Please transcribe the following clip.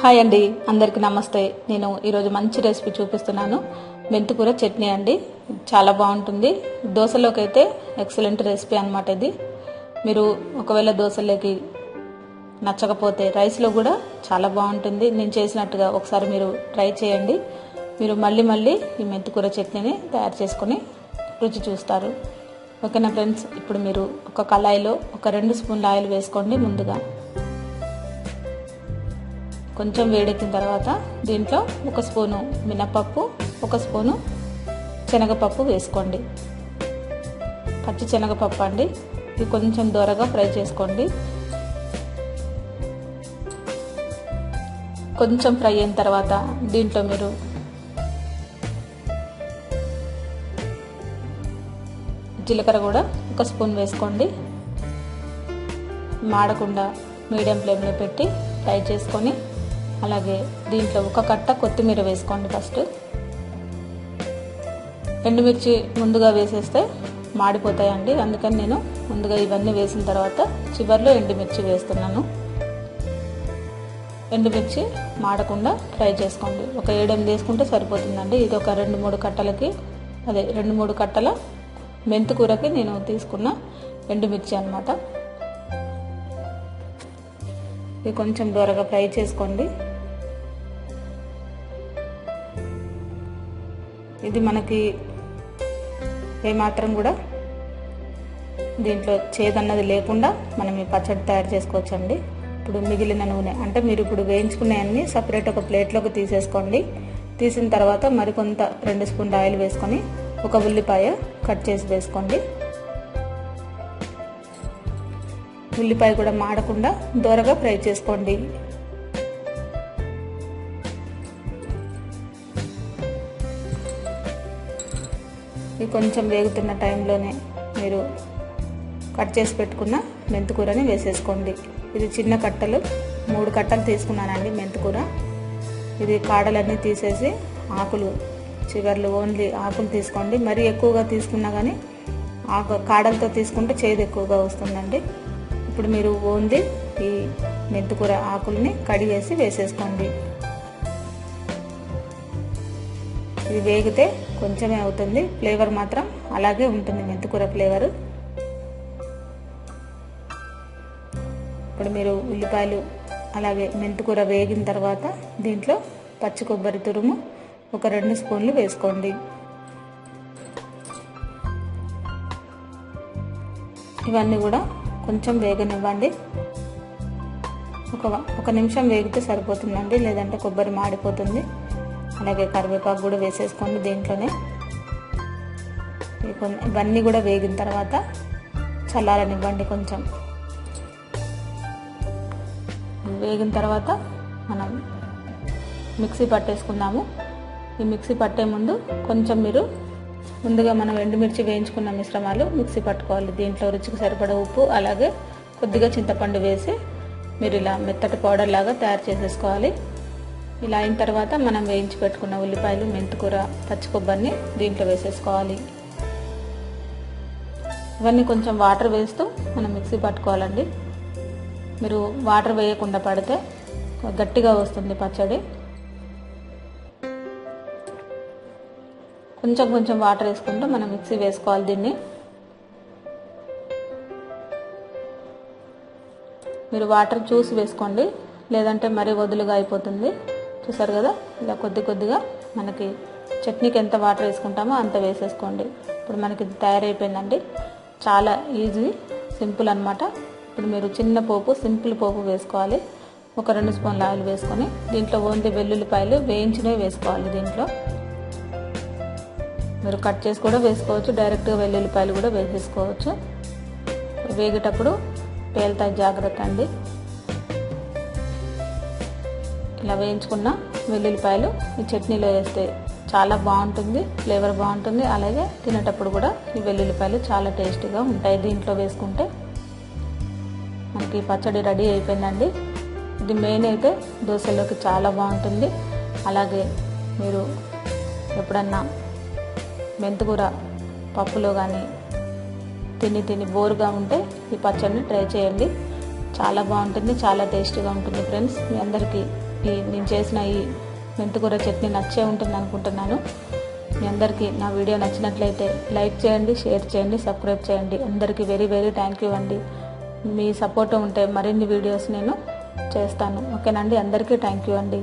Hi అండి, అందరికీ నమస్తే. నేను ఈరోజు మంచి రెసిపీ చూపిస్తున్నాను. మెంతి కూర చట్నీ అండి. చాలా బాగుంటుంది. దోశలోకి అయితే ఎక్సలెంట్ రెసిపీ అన్నమాట ఇది. మీరు ఒకవేళ దోశలోకి నచ్చకపోతే రైస్లో కూడా చాలా బాగుంటుంది. నేను చేసినట్టుగా ఒకసారి మీరు ట్రై చేయండి. మీరు మళ్ళీ ఈ మెంతి కూర చట్నీని తయారు చేసుకొని రుచి చూస్తారు. ఓకేనా ఫ్రెండ్స్? ఇప్పుడు మీరు ఒక కళాయిలో ఒక 2 స్పూన్ల ఆయిల్ వేసుకోండి. ముందుగా కొంచెం వేడెక్కిన తర్వాత దీంట్లో 1 స్పూను మినపప్పు, 1 స్పూను శనగపప్పు వేసుకోండి. పచ్చి శనగపప్పు అండి. ఇది కొంచెం దోరగా ఫ్రై చేసుకోండి. కొంచెం ఫ్రై అయిన తర్వాత దీంట్లో మీరు జీలకర్ర కూడా 1 స్పూన్ వేసుకోండి. మాడకుండా మీడియం ఫ్లేమ్లో పెట్టి ఫ్రై చేసుకొని, అలాగే దీంట్లో 1 కట్ట కొత్తిమీర వేసుకోండి. ఫస్ట్ ఎండుమిర్చి ముందుగా వేసేస్తే మాడిపోతాయండి. అందుకని నేను ముందుగా ఇవన్నీ వేసిన తర్వాత చివరిలో ఎండుమిర్చి వేస్తున్నాను. ఎండుమిర్చి మాడకుండా ఫ్రై చేసుకోండి. ఒక 7-8 వేసుకుంటే సరిపోతుందండి. ఇది ఒక 2-3 కట్టలకి, అదే 2-3 కట్టల మెంతి కూరకి నేను తీసుకున్న ఎండుమిర్చి అన్నమాట. ఇది కొంచెం దూరగా ఫ్రై చేసుకోండి. ఇది మనకి ఏమాత్రం కూడా దీంట్లో చేదన్నది లేకుండా మనం ఈ పచ్చడి తయారు చేసుకోవచ్చండి. ఇప్పుడు మిగిలిన నూనె అంటే మీరు ఇప్పుడు వేయించుకునేవన్నీ సపరేట్ ఒక ప్లేట్లోకి తీసేసుకోండి. తీసిన తర్వాత మరికొంత 2 స్పూన్ల ఆయిల్ వేసుకొని 1 ఉల్లిపాయ కట్ చేసి వేసుకోండి. ఉల్లిపాయ కూడా మాడకుండా దోరగా ఫ్రై చేసుకోండి. ఇది కొంచెం వేగుతున్న టైంలోనే మీరు కట్ చేసి పెట్టుకున్న మెంతి కూరని వేసేసుకోండి. ఇది చిన్న కట్టలు 3 కట్టలు తీసుకున్నానండి మెంతి కూర. ఇది కాడలన్నీ తీసేసి ఆకులు చివర్లు ఓన్లీ ఆకులు తీసుకోండి. మరీ ఎక్కువగా తీసుకున్నా కానీ కాడలతో తీసుకుంటే చేదు ఎక్కువగా వస్తుందండి. ఇప్పుడు మీరు ఓన్లీ ఈ మెంతికూర ఆకుల్ని కడిగేసి వేసేసుకోండి. ఇది వేగితే కొంచెమే అవుతుంది, ఫ్లేవర్ మాత్రం అలాగే ఉంటుంది మెంతికూర ఫ్లేవర్. ఇప్పుడు మీరు ఉల్లిపాయలు అలాగే మెంతికూర వేగిన తర్వాత దీంట్లో పచ్చి కొబ్బరి తురుము ఒక 2 స్పూన్లు వేసుకోండి. ఇవన్నీ కూడా కొంచెం వేగనివ్వండి. ఒక నిమిషం వేగితే సరిపోతుందండి, లేదంటే కొబ్బరి మాడిపోతుంది. అలాగే కరివేపాకు కూడా వేసేసుకోండి దీంట్లోనే. ఇవన్నీ కూడా వేగిన తర్వాత చల్లారనివ్వండి. కొంచెం వేగిన తర్వాత మనం మిక్సీ పట్టేసుకుందాము. ఈ మిక్సీ పట్టే ముందు కొంచెం మీరు ముందుగా మనం ఎండుమిర్చి వేయించుకున్న మిశ్రమాలు మిక్సీ పట్టుకోవాలి. దీంట్లో రుచికి సరిపడ ఉప్పు అలాగే కొద్దిగా చింతపండు వేసి మీరు ఇలా మెత్తటి పౌడర్ లాగా తయారు చేసేసుకోవాలి. ఇలా అయిన తర్వాత మనం వేయించి పెట్టుకున్న ఉల్లిపాయలు, మెంతికూర, పచ్చి కొబ్బరిని దీంట్లో వేసేసుకోవాలి. ఇవన్నీ కొంచెం వాటర్ వేస్తూ మనం మిక్సీ పట్టుకోవాలండి. మీరు వాటర్ వేయకుండా పడితే గట్టిగా వస్తుంది పచ్చడి. కొంచెం వాటర్ వేసుకుంటూ మనం మిక్సీ వేసుకోవాలి దీన్ని. మీరు వాటర్ చూసి వేసుకోండి, లేదంటే మరీ వదులుగా అయిపోతుంది. చూసారు కదా, ఇలా కొద్దిగా మనకి చట్నీకి ఎంత వాటర్ వేసుకుంటామో అంత వేసేసుకోండి. ఇప్పుడు మనకి ఇది తయారైపోయిందండి. చాలా ఈజీ, సింపుల్ అన్నమాట. ఇప్పుడు మీరు చిన్న పోపు, సింపుల్ పోపు వేసుకోవాలి. ఒక 2 స్పూన్ల ఆయిల్ వేసుకొని దీంట్లో ఓన్లీ వెల్లుల్లిపాయలు వేయించినవి వేసుకోవాలి. దీంట్లో మీరు కట్ చేసి కూడా వేసుకోవచ్చు, డైరెక్ట్గా వెల్లుల్లిపాయలు కూడా వేసేసుకోవచ్చు. వేగేటప్పుడు పేలుతాయి, జాగ్రత్త అండి. ఇలా వేయించుకున్న వెల్లుల్లిపాయలు ఈ చట్నీలో వేస్తే చాలా బాగుంటుంది, ఫ్లేవర్ బాగుంటుంది. అలాగే తినేటప్పుడు కూడా ఈ వెల్లుల్లిపాయలు చాలా టేస్టీగా ఉంటాయి దీంట్లో వేసుకుంటే. మనకి పచ్చడి రెడీ అయిపోయిందండి. ఇది మెయిన్ అయితే దోశలోకి చాలా బాగుంటుంది. అలాగే మీరు ఎప్పుడన్నా మెంతికూర పప్పులో కానీ తిని బోరుగా ఉంటే ఈ పచ్చడిని ట్రై చేయండి. చాలా బాగుంటుంది, చాలా టేస్టీగా ఉంటుంది ఫ్రెండ్స్. మీ అందరికీ నేను చేసిన ఈ మెంతికూర చట్నీ నచ్చే ఉంటుంది అనుకుంటున్నాను. మీ అందరికీ నా వీడియో నచ్చినట్లయితే లైక్ చేయండి, షేర్ చేయండి, సబ్స్క్రైబ్ చేయండి. అందరికీ వెరీ వెరీ థ్యాంక్ యూ అండి. మీ సపోర్ట్ ఉంటే మరిన్ని వీడియోస్ నేను చేస్తాను. ఓకేనండి, అందరికీ థ్యాంక్ యూ అండి.